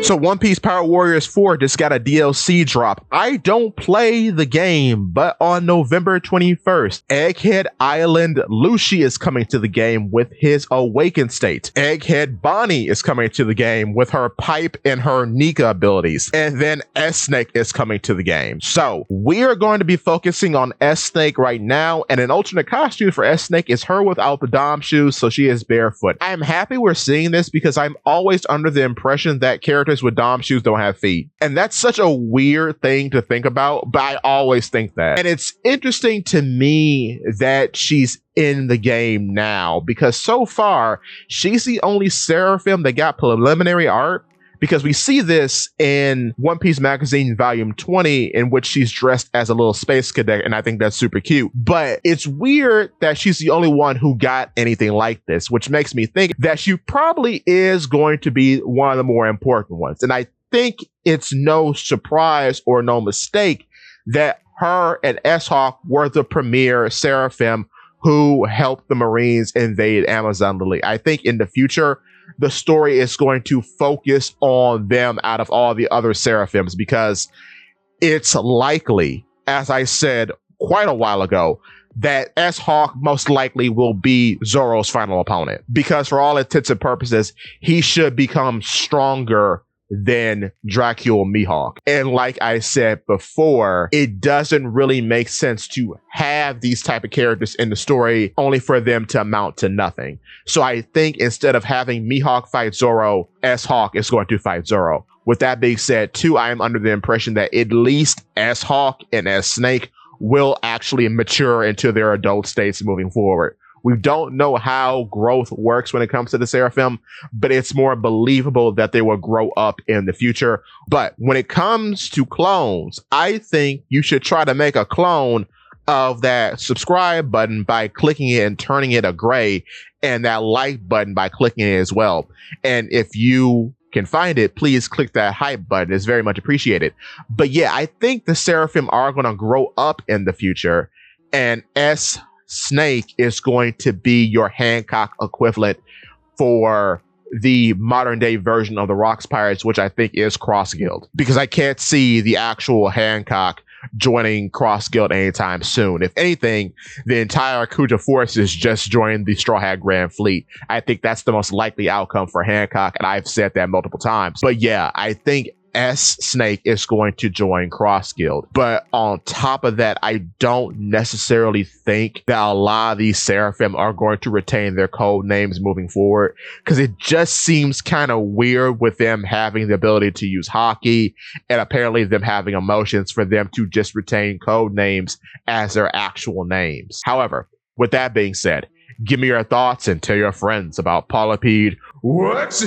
So One Piece Power Warriors 4 just got a DLC drop. I don't play the game, but on November 21st, Egghead Island Lucy is coming to the game with his Awakened state. Egghead Bonnie is coming to the game with her pipe and her Nika abilities. And then S-Snake is coming to the game. So we are going to be focusing on S-Snake right now, and an alternate costume for S-Snake is her without the Dom shoes, so she is barefoot. I am happy we're seeing this because I'm always under the impression that characters with Dom shoes don't have feet. And that's such a weird thing to think about, but I always think that. And it's interesting to me that she's in the game now, because so far, she's the only Seraphim that got preliminary art. Because we see this in One Piece Magazine Volume 20, in which she's dressed as a little space cadet, and I think that's super cute. But it's weird that she's the only one who got anything like this, which makes me think that she probably is going to be one of the more important ones. And I think it's no surprise or no mistake that her and S-Hawk were the premier Seraphim who helped the Marines invade Amazon Lily. I think in the future, the story is going to focus on them out of all the other Seraphims, because it's likely, as I said quite a while ago, that S-Hawk most likely will be Zoro's final opponent, because for all intents and purposes, he should become stronger than Dracula Mihawk. And like I said before, it doesn't really make sense to have these type of characters in the story only for them to amount to nothing. So I think instead of having Mihawk fight Zoro, S-Hawk is going to fight Zoro. With that being said, too, I am under the impression that at least S-Hawk and S-Snake will actually mature into their adult states moving forward. We don't know how growth works when it comes to the Seraphim, but it's more believable that they will grow up in the future. But when it comes to clones, I think you should try to make a clone of that subscribe button by clicking it and turning it a gray, and that like button by clicking it as well. And if you can find it, please click that hype button. It's very much appreciated. But yeah, I think the Seraphim are going to grow up in the future, and Snake is going to be your Hancock equivalent for the modern day version of the Rocks Pirates, which I think is Cross Guild, because I can't see the actual Hancock joining Cross Guild anytime soon. If anything, the entire Kuja forces just joined the Straw Hat Grand Fleet. I think that's the most likely outcome for Hancock, and I've said that multiple times. But yeah, I think S-Snake is going to join Cross Guild. But on top of that, I don't necessarily think that a lot of these Seraphim are going to retain their code names moving forward, because it just seems kind of weird with them having the ability to use hockey and apparently them having emotions for them to just retain code names as their actual names. However, with that being said, give me your thoughts and tell your friends about Polypede. What?